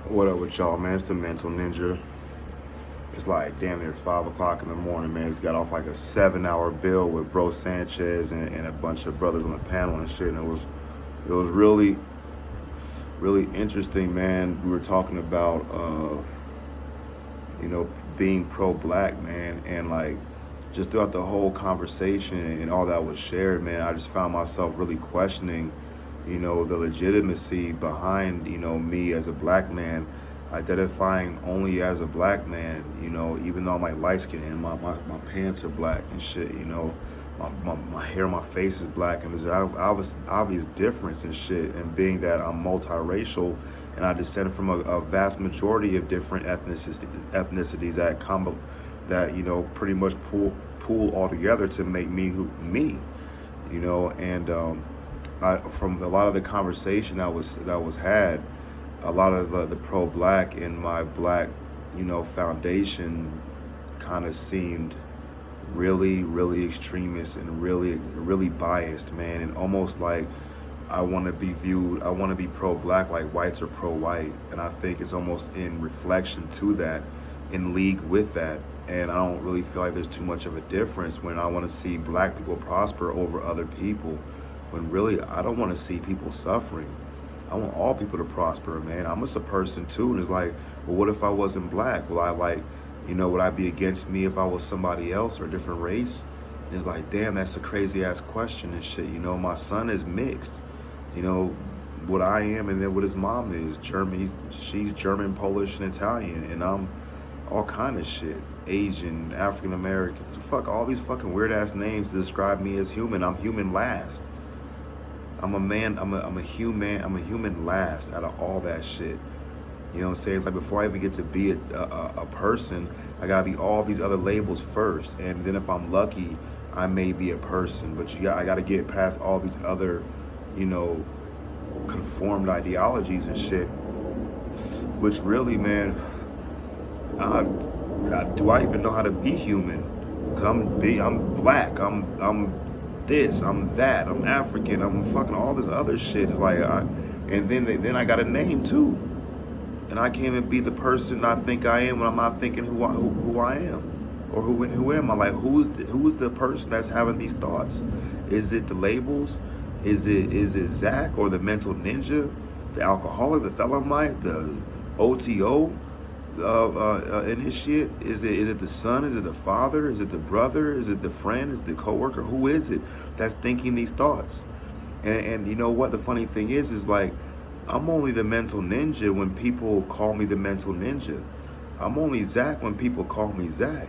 What up with y'all, man? It's the Mental Ninja. It's like damn near 5 o'clock in the morning, man. Just got off like a 7-hour bill with Bro Sanchez and a bunch of brothers on the panel and shit. And it was really interesting, man. We were talking about being pro-black, man, and like just throughout the whole conversation and all that was shared, man, I just found myself really questioning, the legitimacy behind, me as a black man, identifying only as a black man, even though I'm like light skinned and my pants are black and shit, my hair, my face is black, and there's an obvious difference and shit. And being that I'm multiracial and I descend from a vast majority of different ethnicities that pretty much pool all together to make me, and from a lot of the conversation that was had, a lot of the pro-black in my black, foundation kind of seemed really extremist and really biased, man, and almost like I want to be pro-black like whites are pro-white, and I think it's almost in reflection to that, in league with that. And I don't really feel like there's too much of a difference when I want to see black people prosper over other people, when really I don't want to see people suffering. I want all people to prosper, man. I'm just a person too, and it's like, well, what if I wasn't black? Will I would I be against me if I was somebody else or a different race? And it's like, damn, that's a crazy ass question and shit. My son is mixed, what I am and then what his mom is. She's German, Polish, and Italian, and I'm all kind of shit. Asian, African American, fuck all these fucking weird ass names to describe me as human. I'm human last. I'm a man, I'm a human last out of all that shit. You know what I'm saying? It's like before I even get to be a person, I gotta be all these other labels first. And then if I'm lucky, I may be a person. But I gotta get past all these other, conformed ideologies and shit. Which really, man, do I even know how to be human? Cause I'm black, I'm this, I'm that, I'm African, I'm fucking all this other shit. It's like, and then I got a name too, and I can't even be the person I think I am when I'm not thinking who I am, or who am I? Like, who's the person that's having these thoughts? Is it the labels? Is it Zach or the mental ninja, the alcoholic, the Thelemite, the OTO? Initiate? Is it the son? Is it the father? Is it the brother? Is it the friend? Is it the coworker? Who is it that's thinking these thoughts? And you know what the funny thing is like, I'm only the mental ninja when people call me the mental ninja. I'm only Zach when people call me Zach.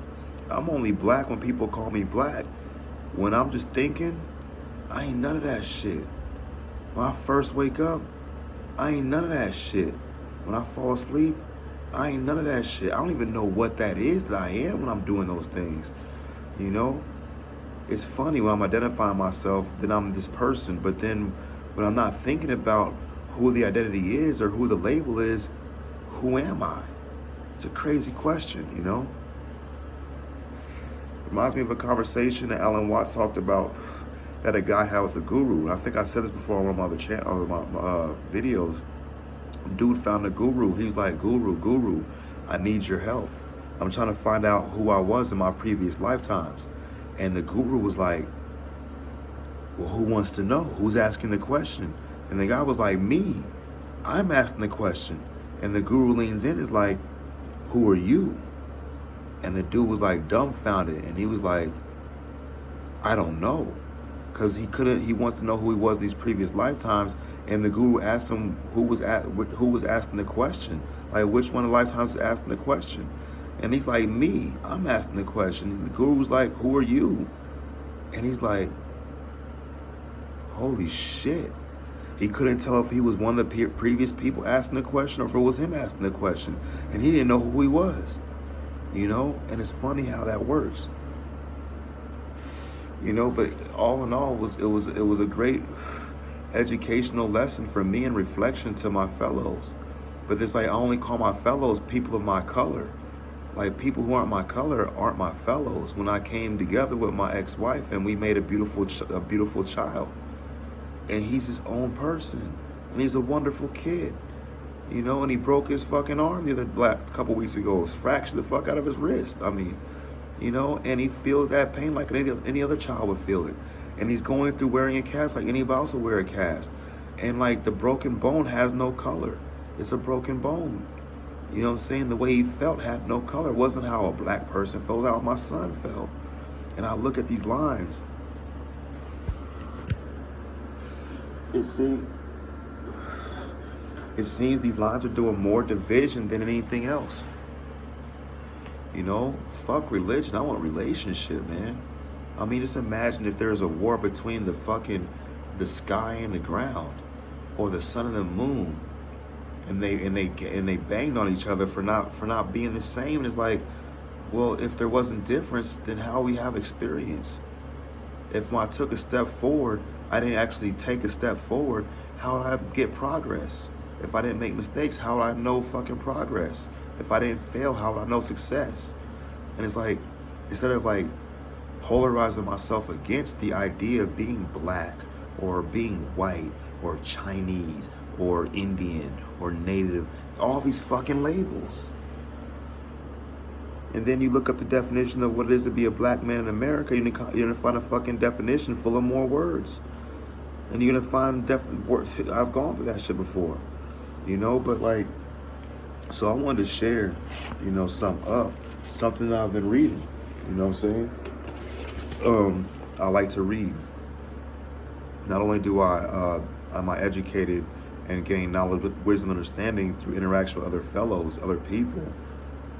I'm only black when people call me black. When I'm just thinking, I ain't none of that shit. When I first wake up, I ain't none of that shit. When I fall asleep, I ain't none of that shit. I don't even know what that is that I am when I'm doing those things. It's funny when I'm identifying myself that I'm this person, but then when I'm not thinking about who the identity is or who the label is, who am I? It's a crazy question, Reminds me of a conversation that Alan Watts talked about that a guy had with a guru. And I think I said this before on one of my videos. Dude found a guru. He was like, Guru, I need your help. I'm trying to find out who I was in my previous lifetimes. And the guru was like, well, who wants to know? Who's asking the question? And the guy was like, me. I'm asking the question. And the guru leans in, is like, who are you? And the dude was like dumbfounded. And he was like, I don't know. Because he wants to know who he was in these previous lifetimes. And the guru asked him who was asking the question. Like, which one of the lifetimes is asking the question? And he's like, me, I'm asking the question. And the guru was like, who are you? And he's like, holy shit. He couldn't tell if he was one of the previous people asking the question or if it was him asking the question. And he didn't know who he was, And it's funny how that works. But all in all, it was a great educational lesson for me and reflection to my fellows. But it's like I only call my fellows people of my color. Like, people who aren't my color aren't my fellows. When I came together with my ex-wife and we made a beautiful child, and he's his own person, and he's a wonderful kid, You know, and he broke his fucking arm the other couple weeks ago. Fractured the fuck out of his wrist. I mean, you know, and he feels that pain like any other child would feel it. And he's going through wearing a cast like anybody else would wear a cast. And like the broken bone has no color. It's a broken bone. You know what I'm saying? The way he felt had no color. It wasn't how a black person felt, how my son felt. And I look at these lines. It seems these lines are doing more division than anything else. You know, fuck religion. I want relationship, man. I mean, just imagine if there's a war between the sky and the ground, or the sun and the moon, and they banged on each other for not being the same. And it's like, well, if there wasn't difference, then how we have experience? If when I took a step forward, I didn't actually take a step forward, how would I get progress? If I didn't make mistakes, how would I know fucking progress? If I didn't fail, how would I know success? And it's like, instead of like polarizing myself against the idea of being black or being white or Chinese or Indian or Native, all these fucking labels. And then you look up the definition of what it is to be a black man in America, you're gonna find a fucking definition full of more words. And you're gonna find words. I've gone through that shit before, you know, but like, so I wanted to share, you know, something that I've been reading, you know what I'm saying? I like to read. Not only do am I educated and gain knowledge, wisdom, and understanding through interaction with other fellows, other people,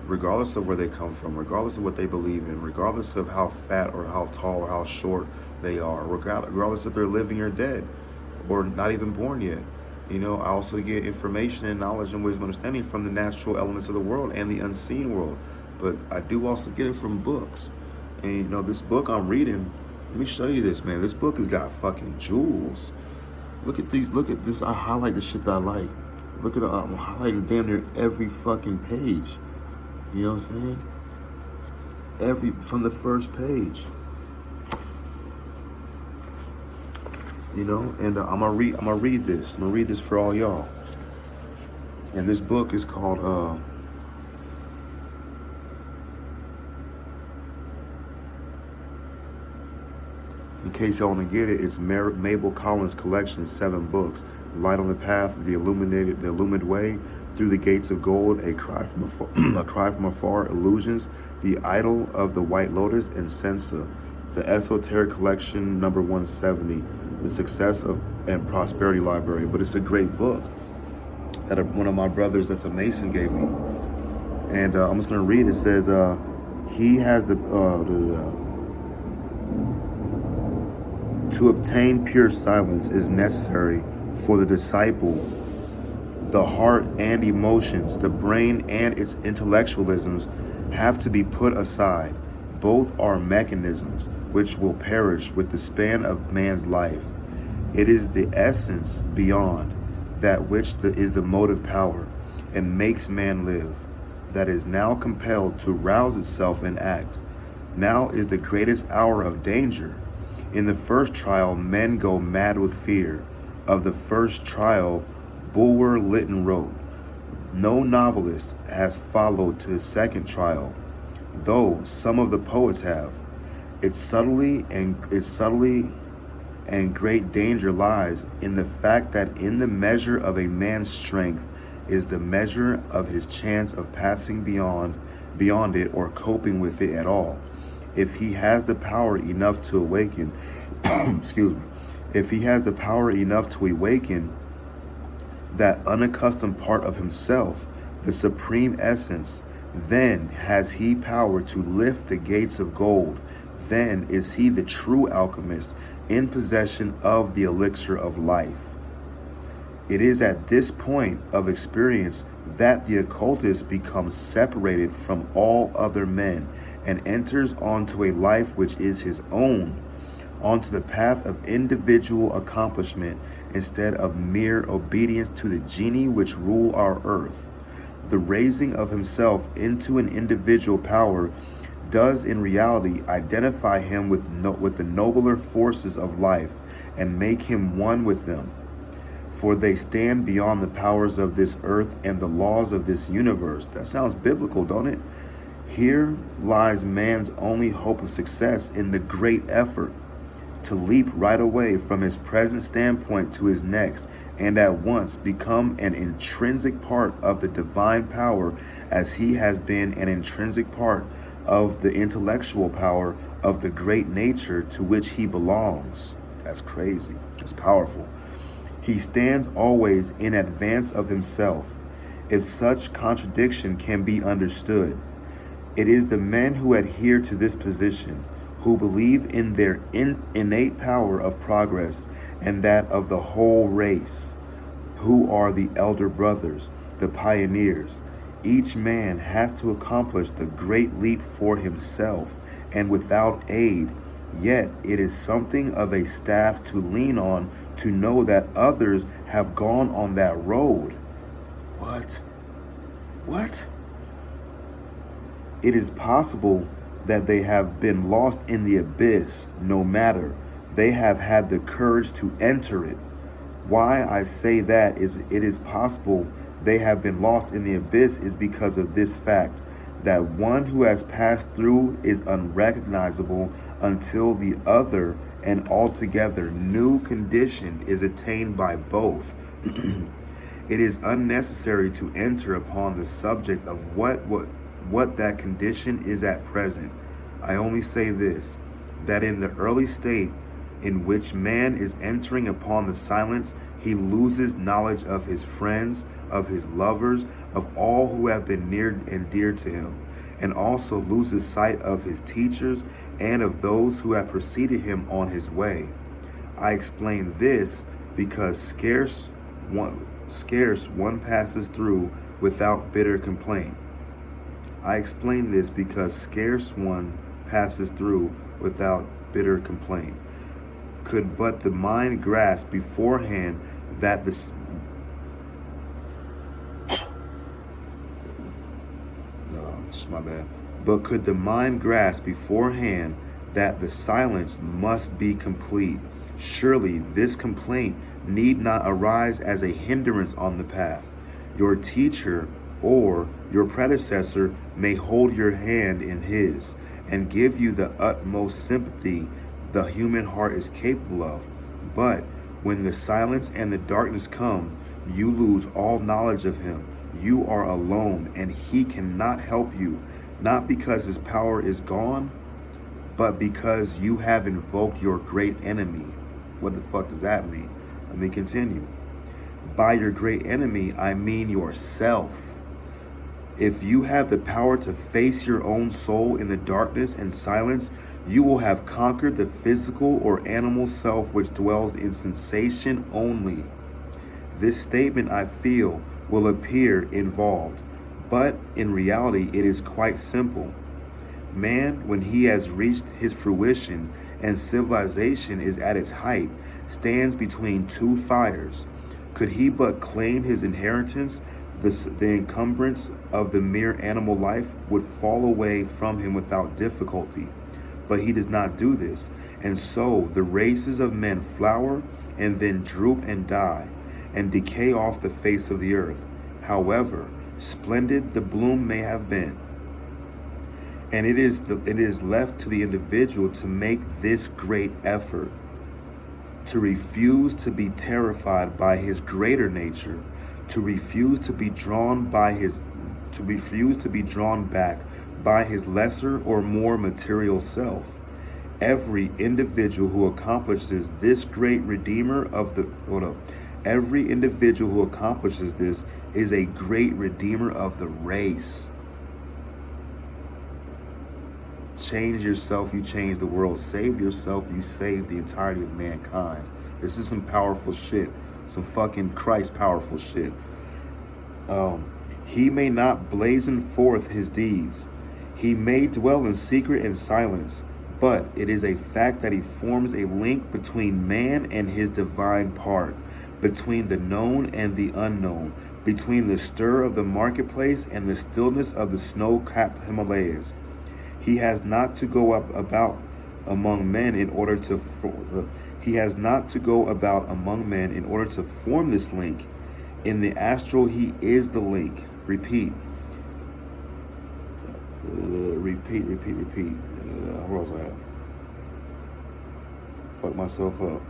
regardless of where they come from, regardless of what they believe in, regardless of how fat or how tall or how short they are, regardless if they're living or dead or not even born yet. You know, I also get information and knowledge and wisdom and understanding from the natural elements of the world and the unseen world. But I do also get it from books. And, you know, this book I'm reading, let me show you this, man. This book has got fucking jewels. Look at these. Look at this. I highlight the shit that I like. Look at it. I'm highlighting damn near every fucking page. You know what I'm saying? From the first page. You know, and I'm gonna read this. I'm gonna read this for all y'all. And this book is called in case y'all want to get it, it's Mabel Collins' collection, 7 books. Light on the Path, The Illumined Way, Through the Gates of Gold, A Cry from Afar, Illusions, The Idol of the White Lotus, and Sensa. The Esoteric Collection, number 170, The Success and Prosperity Library. But it's a great book that one of my brothers that's a Mason gave me. And I'm just going to read. It says, he has to obtain pure silence is necessary for the disciple. The heart and emotions, the brain and its intellectualisms have to be put aside. Both are mechanisms which will perish with the span of man's life. It is the essence beyond that which is the motive power and makes man live, that is now compelled to rouse itself and act. Now is the greatest hour of danger. In the first trial, men go mad with fear. Of the first trial, Bulwer Lytton wrote, no novelist has followed to the second trial, though some of the poets have. Its subtlety and great danger lies in the fact that in the measure of a man's strength is the measure of his chance of passing beyond it or coping with it at all. If he has the power enough to awaken, if he has the power enough to awaken that unaccustomed part of himself, the supreme essence, then has he power to lift the gates of gold. Then is he the true alchemist in possession of the elixir of life. It is at this point of experience that the occultist becomes separated from all other men and enters onto a life which is his own, onto the path of individual accomplishment instead of mere obedience to the genii which rule our earth. The raising of himself into an individual power does in reality identify him with the nobler forces of life and make him one with them. For they stand beyond the powers of this earth and the laws of this universe. That sounds biblical, don't it? Here lies man's only hope of success in the great effort to leap right away from his present standpoint to his next, and at once become an intrinsic part of the divine power, as he has been an intrinsic part of the intellectual power of the great nature to which he belongs. That's crazy. That's powerful. He stands always in advance of himself, if such contradiction can be understood. It is the men who adhere to this position, who believe in their innate power of progress and that of the whole race, who are the elder brothers, the pioneers. Each man has to accomplish the great leap for himself and without aid, yet it is something of a staff to lean on to know that others have gone on that road. What? It is possible that they have been lost in the abyss. No matter, they have had the courage to enter it. Why I say that is it is possible they have been lost in the abyss is because of this fact, that one who has passed through is unrecognizable until the other and altogether new condition is attained by both. It is unnecessary to enter upon the subject of what that condition is at present. I only say this, that in the early state in which man is entering upon the silence, he loses knowledge of his friends, of his lovers, of all who have been near and dear to him, and also loses sight of his teachers and of those who have preceded him on his way. I explain this because scarce one passes through without bitter complaint. I explain this because scarce one passes through without bitter complaint. Could but the mind grasp beforehand that this my bad. But could the mind grasp beforehand that the silence must be complete, surely this complaint need not arise as a hindrance on the path. Your teacher or your predecessor may hold your hand in his and give you the utmost sympathy the human heart is capable of. But when the silence and the darkness come, you lose all knowledge of him. You are alone, and he cannot help you, not because his power is gone, but because you have invoked your great enemy. What the fuck does that mean? Let me continue. By your great enemy, I mean yourself. If you have the power to face your own soul in the darkness and silence, you will have conquered the physical or animal self which dwells in sensation only. This statement, I feel, will appear involved, but in reality it is quite simple. Man, when he has reached his fruition and civilization is at its height, stands between two fires. Could he but claim his inheritance, the encumbrance of the mere animal life would fall away from him without difficulty. But he does not do this, and so the races of men flower and then droop and die and decay off the face of the earth. However splendid the bloom may have been, and it is left to the individual to make this great effort, to refuse to be terrified by his greater nature, to refuse to be drawn back by his lesser or more material self. Every individual who accomplishes this great every individual who accomplishes this is a great redeemer of the race. Change yourself, you change the world. Save yourself, you save the entirety of mankind. This is some powerful shit. Some fucking Christ powerful shit. He may not blazon forth his deeds. He may dwell in secret and silence, but it is a fact that he forms a link between man and his divine part, between the known and the unknown, between the stir of the marketplace and the stillness of the snow-capped Himalayas. He has not to go up about among men in order to He has not to go about among men in order to form this link. In the astral, he is the link. Repeat. Repeat. Where was I at? Fuck myself up.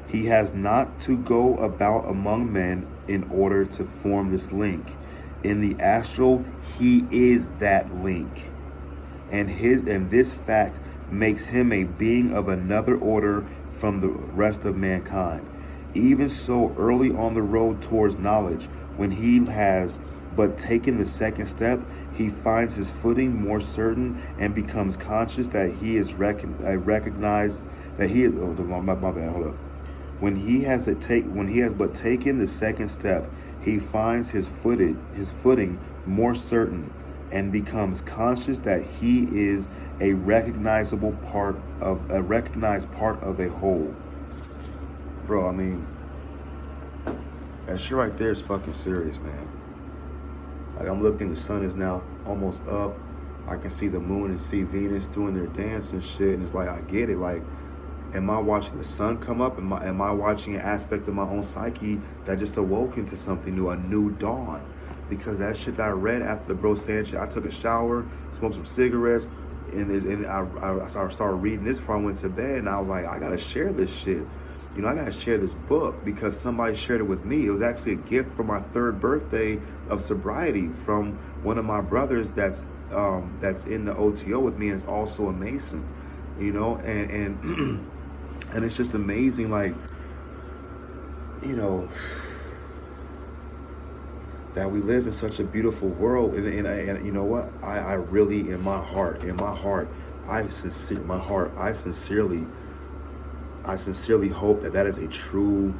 He has not to go about among men in order to form this link. In the astral, he is that link. And this fact makes him a being of another order from the rest of mankind. Even so, early on the road towards knowledge, when he has but taken the second step, he finds his footing more certain and becomes conscious that he is recognized that he is. Oh, my bad. Hold up. When he has but taken the second step, he finds his footing more certain and becomes conscious that he is a recognized part of a whole. Bro, I mean, that shit right there is fucking serious, man. Like, I'm looking, the sun is now almost up. I can see the moon and see Venus doing their dance and shit, and it's like, I get it. Like, am I watching the sun come up? Am I watching an aspect of my own psyche that just awoke into something new, a new dawn? Because that shit that I read after the Bro Sanchez, I took a shower, smoked some cigarettes, and I started reading this before I went to bed, and I was like, I gotta share this shit. You know, I gotta share this book because somebody shared it with me. It was actually a gift for my 3rd birthday of sobriety from one of my brothers that's in the OTO with me and is also a Mason. You know, and and it's just amazing, like, you know, that we live in such a beautiful world. And you know what? I really, in my heart, I sincerely hope that is a true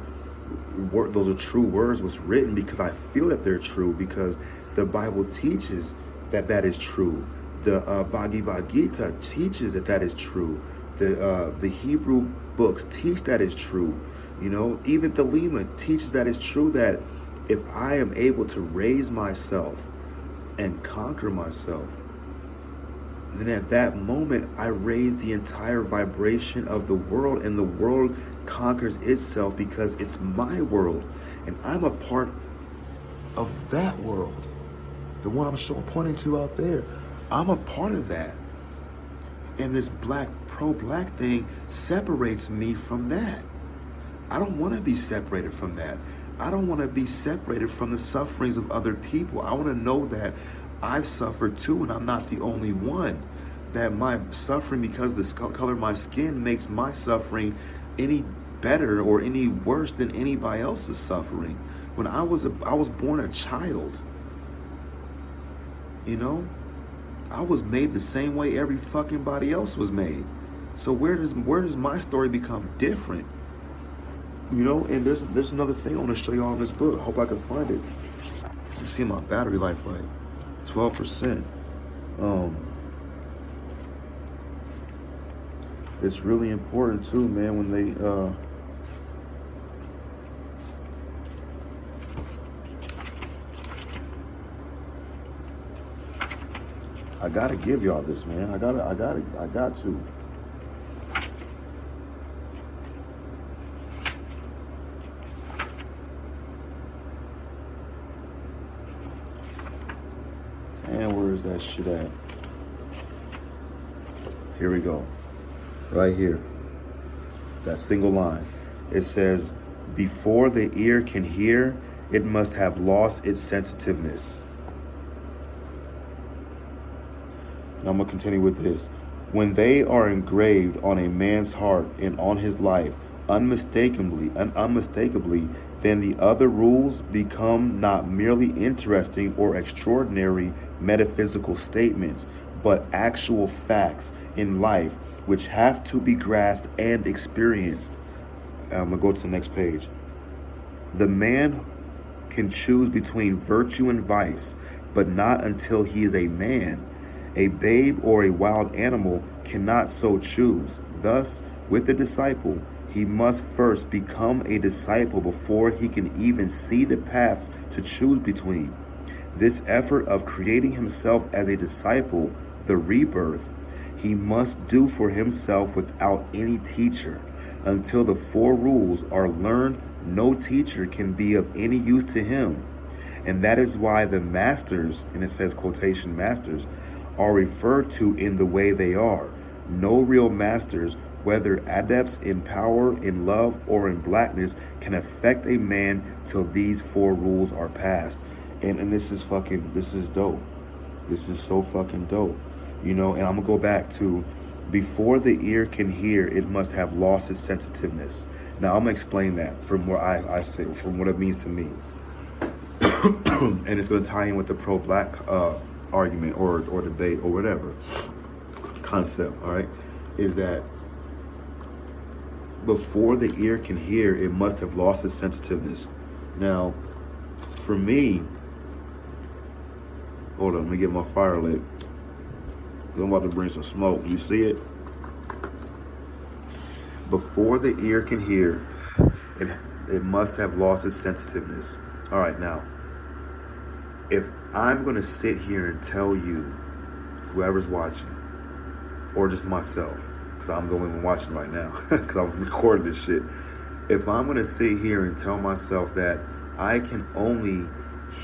word. Those are true words was written because I feel that they're true, because the Bible teaches that is true. The Bhagavad Gita teaches that is true. The Hebrew books teach that is true. You know, even the Lima teaches that it's true, that if I am able to raise myself and conquer myself, then at that moment I raise the entire vibration of the world, and the world conquers itself because it's my world and I'm a part of that world. The one I'm pointing to out there, I'm a part of that. And this pro-black thing separates me from that. I don't want to be separated from that. I don't want to be separated from the sufferings of other people. I want to know that I've suffered too, and I'm not the only one. That my suffering because the color of my skin makes my suffering any better or any worse than anybody else's suffering. When I was born a child, you know, I was made the same way every fucking body else was made. So where does my story become different? You know, and there's another thing I want to show y'all in this book. I hope I can find it. You see my battery life, like 12%. It's really important too, man, when they I gotta give y'all this, man. I got to. Damn, where is that shit at? Here we go. Right here. That single line. It says, before the ear can hear, it must have lost its sensitiveness. Now I'm going to continue with this. When they are engraved on a man's heart and on his life, unmistakably, then the other rules become not merely interesting or extraordinary metaphysical statements, but actual facts in life which have to be grasped and experienced. I'm going to go to the next page. The man can choose between virtue and vice, but not until he is a man. A babe or a wild animal cannot so choose. Thus, with the disciple, he must first become a disciple before he can even see the paths to choose between. This effort of creating himself as a disciple, the rebirth, he must do for himself without any teacher. Until the 4 rules are learned, no teacher can be of any use to him. And that is why the masters, and it says quotation masters, are referred to in the way they are. No real masters, whether adepts in power, in love, or in blackness, can affect a man till these 4 rules are passed. And this is dope. This is so fucking dope. And I'm gonna go back to, before the ear can hear, it must have lost its sensitiveness. Now I'm gonna explain that from where I say, from what it means to me. And it's gonna tie in with the pro-black argument or debate or whatever concept, all right? Is that before the ear can hear, it must have lost its sensitiveness. Now, for me, hold on, let me get my fire lit. I'm about to bring some smoke. You see it? Before the ear can hear, it must have lost its sensitiveness. All right, now, if I'm going to sit here and tell you, whoever's watching, or just myself, because I'm the only one watching right now, because I'm recording this shit. If I'm going to sit here and tell myself that I can only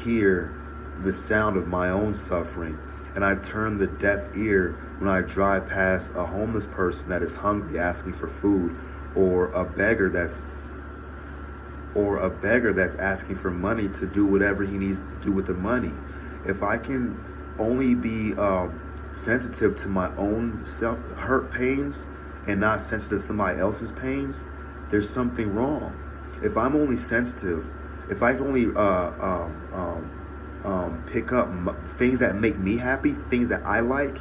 hear the sound of my own suffering, and I turn the deaf ear when I drive past a homeless person that is hungry asking for food, or a beggar that's asking for money to do whatever he needs to do with the money. If I can only be sensitive to my own self-hurt pains and not sensitive to somebody else's pains, there's something wrong. If I'm only sensitive, if I can only pick up things that make me happy, things that I like,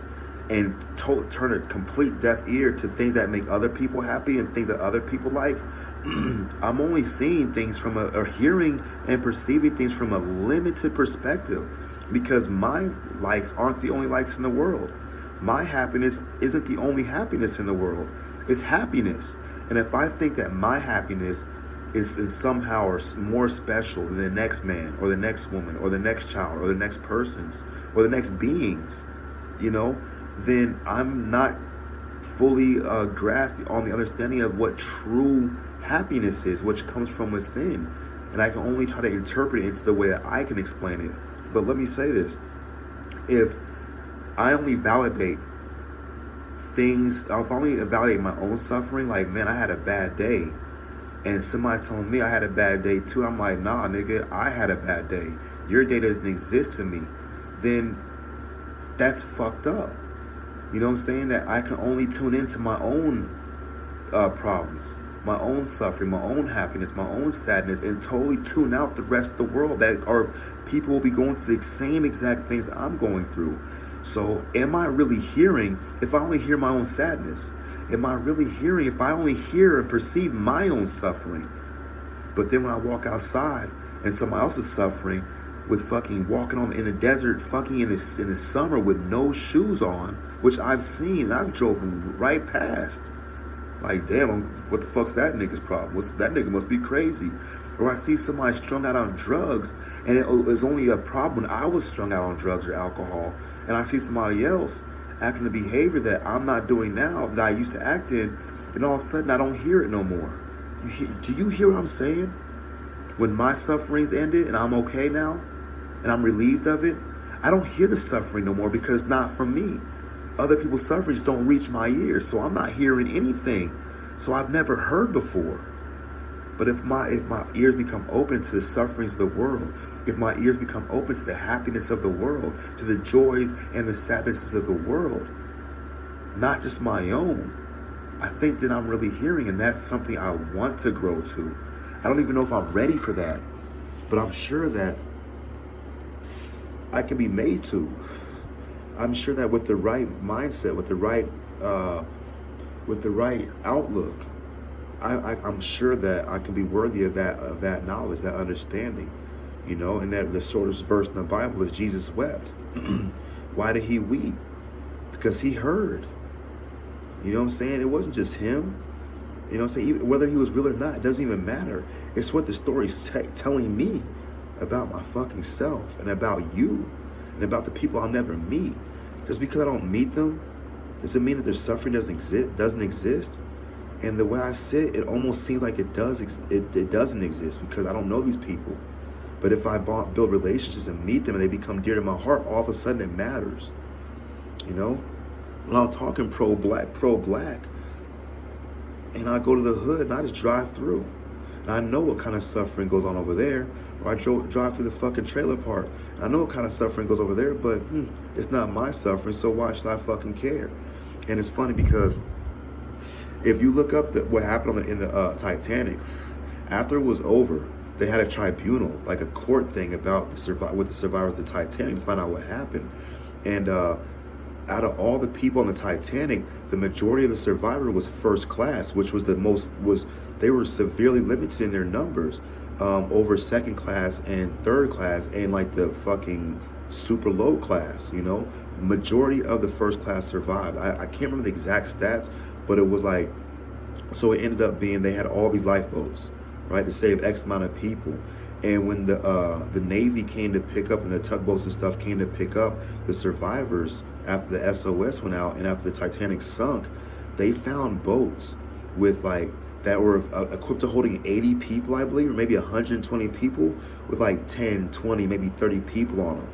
and turn a complete deaf ear to things that make other people happy and things that other people like, I'm only seeing things or hearing and perceiving things from a limited perspective, because my likes aren't the only likes in the world. My happiness isn't the only happiness in the world. It's happiness. And if I think that my happiness is somehow or more special than the next man or the next woman or the next child or the next person's or the next beings, then I'm not fully grasped on the understanding of what true happiness is, which comes from within. And I can only try to interpret it into the way that I can explain it. But let me say this. If I only validate things, if I only validate my own suffering, like, man, I had a bad day, and somebody's telling me I had a bad day too, I'm like, nah, nigga, I had a bad day. Your day doesn't exist to me. Then that's fucked up. You know what I'm saying? That I can only tune into my own problems, my own suffering, my own happiness, my own sadness, and totally tune out the rest of the world that are people will be going through the same exact things I'm going through. So am I really hearing if I only hear my own sadness? Am I really hearing if I only hear and perceive my own suffering? But then when I walk outside and somebody else is suffering with fucking walking on in the desert, fucking in the summer with no shoes on, which I've seen, I've driven right past. Like, damn, what the fuck's that nigga's problem? That nigga must be crazy. Or I see somebody strung out on drugs, and it was only a problem when I was strung out on drugs or alcohol, and I see somebody else acting the behavior that I'm not doing now, that I used to act in, and all of a sudden I don't hear it no more. Do you hear what I'm saying? When my suffering's ended and I'm okay now, and I'm relieved of it, I don't hear the suffering no more because it's not from me. Other people's sufferings don't reach my ears, so I'm not hearing anything. So I've never heard before. But if my ears become open to the sufferings of the world, if my ears become open to the happiness of the world, to the joys and the sadnesses of the world, not just my own, I think that I'm really hearing, and that's something I want to grow to. I don't even know if I'm ready for that, but I'm sure that I can be made to. I'm sure that with the right mindset, with the right outlook, I'm sure that I can be worthy of that knowledge, that understanding, and that the shortest verse in the Bible is Jesus wept. Why did he weep? Because he heard. You know what I'm saying? It wasn't just him. You know what I'm saying? Whether he was real or not, it doesn't even matter. It's what the story's telling me about my fucking self and about you and about the people I'll never meet. Just because I don't meet them Does it mean that their suffering doesn't exist? And the way I sit, it almost seems like it doesn't exist because I don't know these people. But if I build relationships and meet them and they become dear to my heart, all of a sudden it matters. You know, when I'm talking pro-black, and I go to the hood and I just drive through. And I know what kind of suffering goes on over there. Or I drive through the fucking trailer park. And I know what kind of suffering goes over there, but it's not my suffering, so why should I fucking care? And it's funny because if you look up what happened in the Titanic, after it was over, they had a tribunal, like a court thing about with the survivors of the Titanic to find out what happened. And out of all the people on the Titanic, the majority of the survivor was first class, which was they were severely limited in their numbers over second class and third class and like the fucking super low class, you know. Majority of the first class survived. I can't remember the exact stats, but it was like, so it ended up being they had all these lifeboats, right, to save X amount of people. And when the Navy came to pick up and the tugboats and stuff came to pick up the survivors after the SOS went out and after the Titanic sunk, they found boats with like that were equipped to holding 80 people, I believe, or maybe 120 people with like 10, 20, maybe 30 people on them,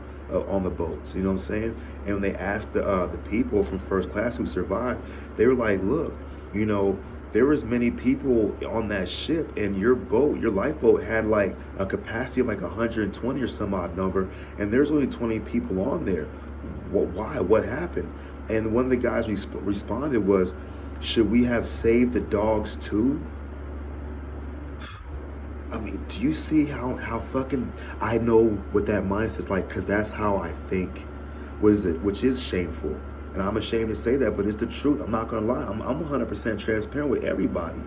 on the boats. You know what I'm saying? And when they asked the people from first class who survived, they were like, look, you know, there was many people on that ship, and your lifeboat had like a capacity of like 120 or some odd number, and there's only 20 people on there. Why? What happened? And one of the guys responded was, should we have saved the dogs too? I mean, do you see how fucking, I know what that mindset's like, because that's how I think, which is shameful. And I'm ashamed to say that, but it's the truth. I'm not going to lie. I'm 100% transparent with everybody.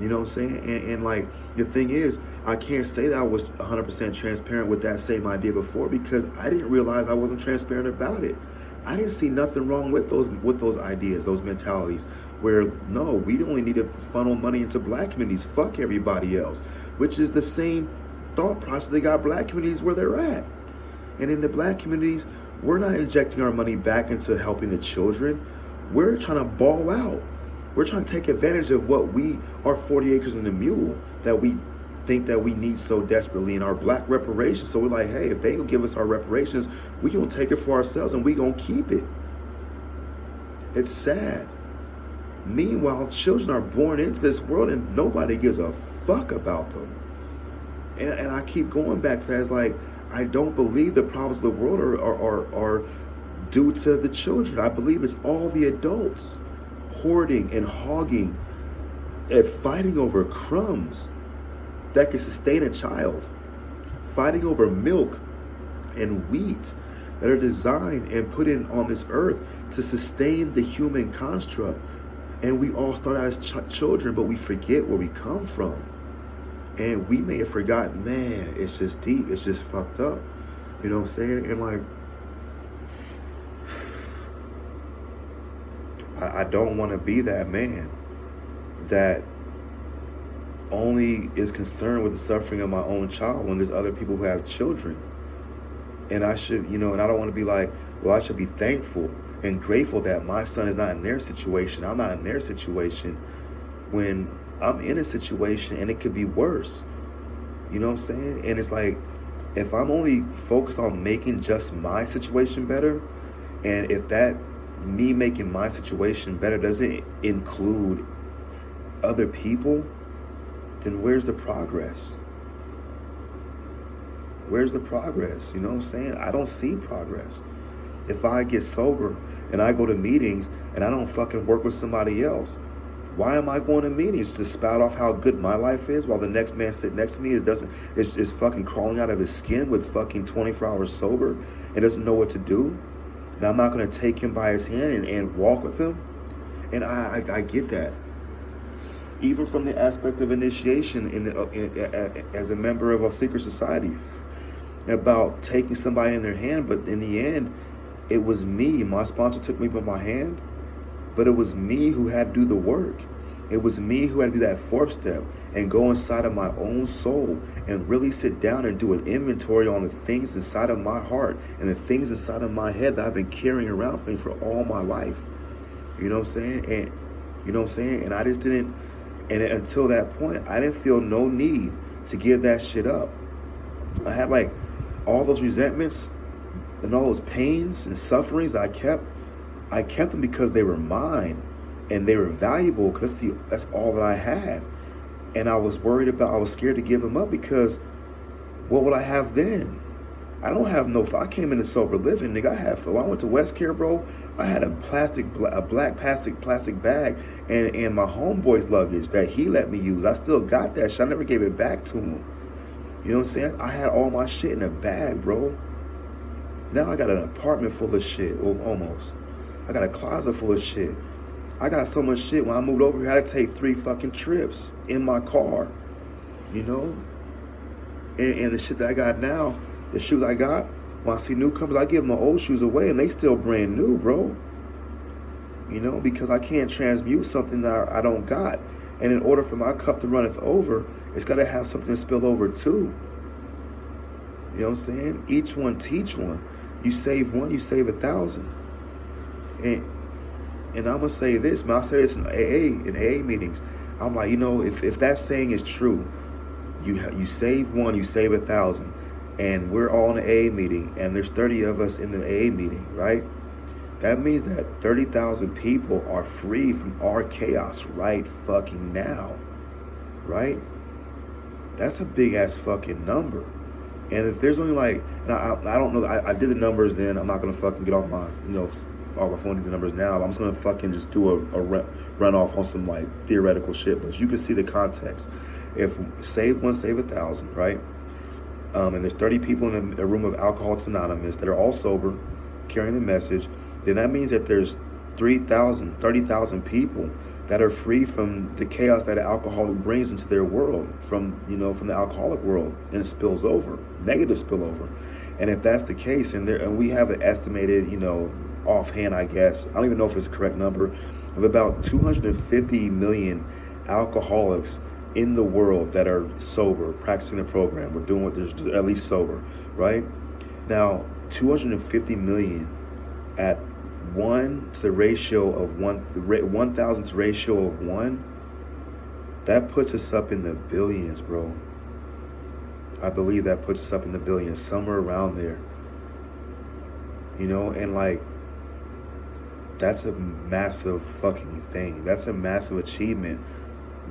You know what I'm saying? And like, the thing is, I can't say that I was 100% transparent with that same idea before because I didn't realize I wasn't transparent about it. I didn't see nothing wrong with those ideas, those mentalities, where no, we only need to funnel money into black communities. Fuck everybody else, which is the same thought process that got black communities where they're at. And in the black communities, we're not injecting our money back into helping the children. We're trying to ball out. We're trying to take advantage of our 40 acres and a mule that we think that we need so desperately in our black reparations. So we're like, hey, if they don't give us our reparations, we gonna take it for ourselves and we gonna keep it. It's sad. Meanwhile, children are born into this world and nobody gives a fuck about them. And I keep going back to that. It's like, I don't believe the problems of the world are due to the children. I believe it's all the adults hoarding and hogging and fighting over crumbs that can sustain a child, fighting over milk and wheat that are designed and put in on this earth to sustain the human construct. And we all start out as children, but we forget where we come from. And we may have forgotten, man, it's just deep. It's just fucked up. You know what I'm saying? And like, I don't want to be that man that only is concerned with the suffering of my own child when there's other people who have children. And I should, you know, and I don't want to be like, well, I should be thankful and grateful that my son is not in their situation. I'm not in their situation when I'm in a situation and it could be worse. You know what I'm saying? And it's like, if I'm only focused on making just my situation better, and if that me making my situation better doesn't include other people, then where's the progress? Where's the progress? You know what I'm saying? I don't see progress. If I get sober and I go to meetings and I don't fucking work with somebody else, why am I going to meetings? To spout off how good my life is while the next man sitting next to me is fucking crawling out of his skin with fucking 24 hours sober and doesn't know what to do? And I'm not going to take him by his hand and walk with him? And I get that. Even from the aspect of initiation as a member of a secret society, about taking somebody in their hand, but in the end, it was me. My sponsor took me by my hand, but it was me who had to do the work. It was me who had to do that fourth step and go inside of my own soul and really sit down and do an inventory on the things inside of my heart and the things inside of my head that I've been carrying around for me for all my life. You know what I'm saying? And you know what I'm saying? And I just didn't, and until that point, I didn't feel no need to give that shit up. I had like all those resentments and all those pains and sufferings that I kept them because they were mine and they were valuable because that's all that I had. And I was scared to give them up because what would I have then? I don't have I came into sober living, nigga. When I went to West Care, bro, I had a black plastic bag and my homeboy's luggage that he let me use. I still got that shit. I never gave it back to him. You know what I'm saying? I had all my shit in a bag, bro. Now I got an apartment full of shit, or almost. I got a closet full of shit. I got so much shit. When I moved over here, I had to take 3 fucking trips in my car. You know? And the shit that I got now, the shoes I got, when I see newcomers, I give my old shoes away and they still brand new, bro. You know, because I can't transmute something that I don't got. And in order for my cup to runneth over, it's got to have something to spill over too. You know what I'm saying? Each one teach one. You save one, you save 1,000. And I'm going to say this, man. I say this in AA meetings. I'm like, you know, if that saying is true, you save one, you save 1,000. And we're all in an AA meeting, and there's 30 of us in the AA meeting, right? That means that 30,000 people are free from our chaos right fucking now, right? That's a big ass fucking number. And if there's only like, and I don't know, I did the numbers then. I'm not gonna fucking get off my, you know, off my phone, do the numbers now. I'm just gonna fucking just do a run off on some like theoretical shit. But you can see the context. If save one, save 1,000, right? And there's 30 people in a room of Alcoholics Anonymous that are all sober, carrying the message, then that means that there's 30,000 people that are free from the chaos that an alcoholic brings into their world, from the alcoholic world, and it spills over, negative spillover. And if that's the case, and we have an estimated, offhand, I guess, I don't even know if it's a correct number, of about 250 million alcoholics in the world that are sober, practicing the program, we're doing what there's at least sober, right? Now, 250 million at 1 to the ratio of 1,000 to the ratio of 1, that puts us up in the billions, bro. I believe that puts us up in the billions, somewhere around there. And like, that's a massive fucking thing. That's a massive achievement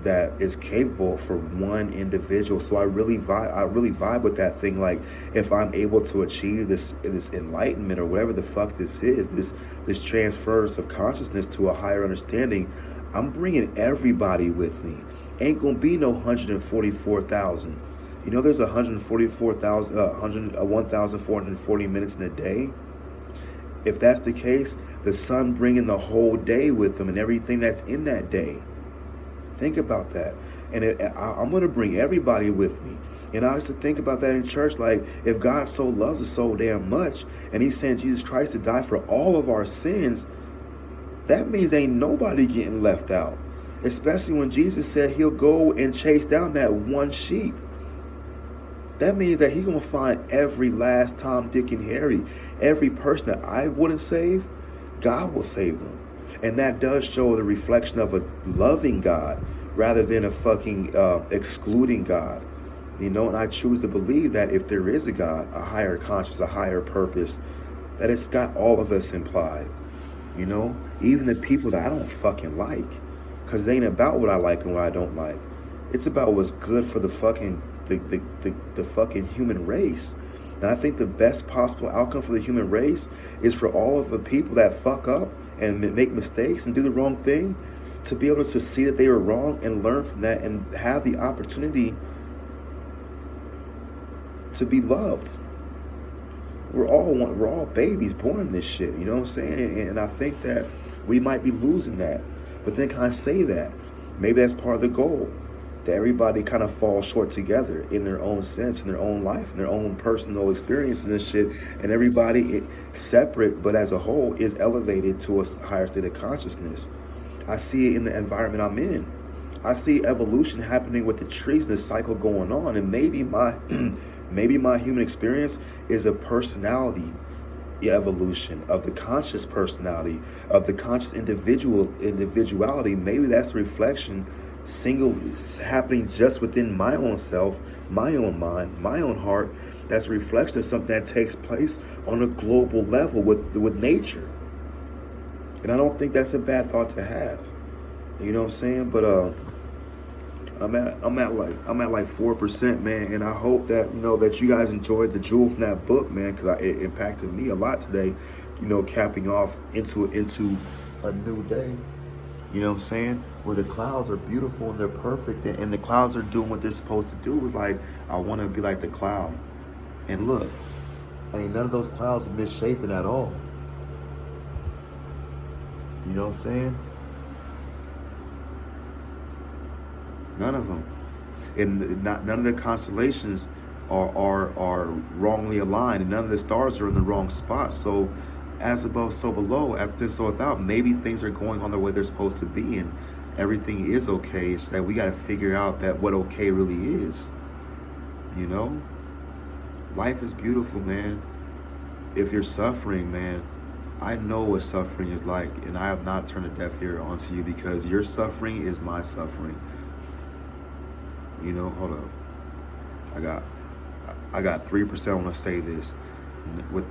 that is capable for one individual. So I really vibe with that thing. Like, if I'm able to achieve this enlightenment or whatever the fuck this is, this transference of consciousness to a higher understanding, I'm bringing everybody with me. Ain't gonna be no 144,000. There's 1,440 minutes in a day. If that's the case, the sun bringing the whole day with them and everything that's in that day. Think about that. And I'm going to bring everybody with me. And I used to think about that in church, like, if God so loves us so damn much, and he sent Jesus Christ to die for all of our sins, that means ain't nobody getting left out. Especially when Jesus said he'll go and chase down that one sheep. That means that he's going to find every last Tom, Dick, and Harry. Every person that I wouldn't save, God will save them. And that does show the reflection of a loving God rather than a fucking excluding God. And I choose to believe that if there is a God, a higher conscience, a higher purpose, that it's got all of us implied. Even the people that I don't fucking like. Because it ain't about what I like and what I don't like. It's about what's good for the fucking the fucking human race. And I think the best possible outcome for the human race is for all of the people that fuck up and make mistakes and do the wrong thing to be able to see that they were wrong and learn from that and have the opportunity to be loved. We're all babies born in this shit, you know what I'm saying? And I think that we might be losing that. But then can I say that? Maybe that's part of the goal. That everybody kind of falls short together in their own sense, in their own life, in their own personal experiences and shit. And everybody separate, but as a whole, is elevated to a higher state of consciousness. I see it in the environment I'm in. I see evolution happening with the trees, this cycle going on. And maybe my human experience is a personality evolution, of the conscious personality, of the conscious individuality. Maybe that's a reflection single happening just within my own self, my own mind, my own heart. That's a reflection of something that takes place on a global level with nature. And I don't think that's a bad thought to have. You know what I'm saying? But I'm at like 4%, man, and I hope that that you guys enjoyed the jewel from that book, man, because it impacted me a lot today. Capping off into a new day. You know what I'm saying? Where the clouds are beautiful and they're perfect, and the clouds are doing what they're supposed to do. It's like, I want to be like the cloud. And look, ain't none of those clouds are misshapen at all. You know what I'm saying? None of them. And none of the constellations are wrongly aligned, and none of the stars are in the wrong spot. So as above, so below, as this, so without, maybe things are going on the way they're supposed to be, and everything is okay. It's that we got to figure out that what okay really is. Life is beautiful, man. If you're suffering, man, I know what suffering is like, and I have not turned a deaf ear onto you, because your suffering is my suffering. Hold up. I got 3%. I want to say this. With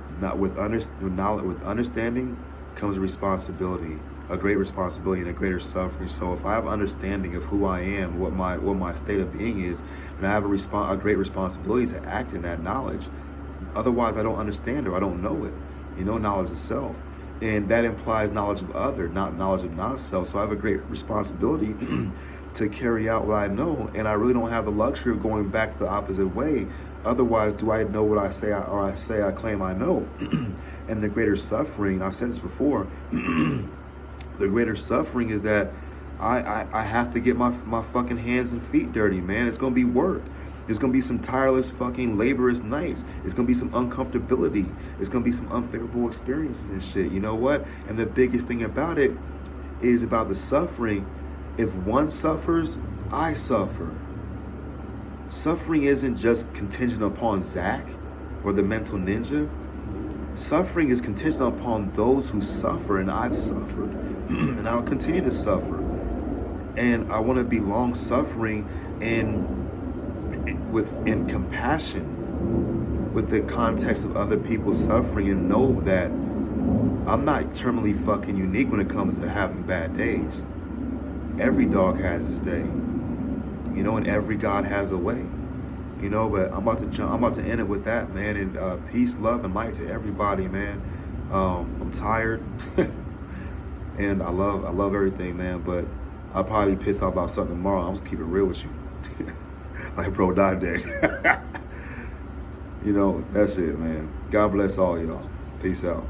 understanding comes a responsibility, a great responsibility, and a greater suffering. So if I have understanding of who I am, what my state of being is, and I have a great responsibility to act in that knowledge. Otherwise, I don't understand or I don't know it. Knowledge of self, and that implies knowledge of other, not knowledge of non-self. So I have a great responsibility to carry out what I know, and I really don't have the luxury of going back to the opposite way. Otherwise, do I know what I say, I claim I know? And the greater suffering, I've said this before, the greater suffering is that I have to get my fucking hands and feet dirty, man. It's gonna be work. There's gonna be some tireless fucking laborious nights. It's gonna be some uncomfortability. It's gonna be some unfavorable experiences and shit. You know what? And the biggest thing about it is about the suffering. If one suffers, I suffer. Suffering isn't just contingent upon Zach or the mental ninja. Suffering is contingent upon those who suffer, and I've suffered, and I'll continue to suffer. And I want to be long-suffering and in compassion with the context of other people's suffering, and know that I'm not terminally fucking unique when it comes to having bad days. Every dog has his day, and every God has a way, but I'm about to end it with that, man. And peace, love, and light to everybody, man. I'm tired and I love everything, man, but I'll probably be pissed off about something tomorrow. I'm just keep it real with you. Like Bro died there. That's it, man. God bless all y'all. Peace out.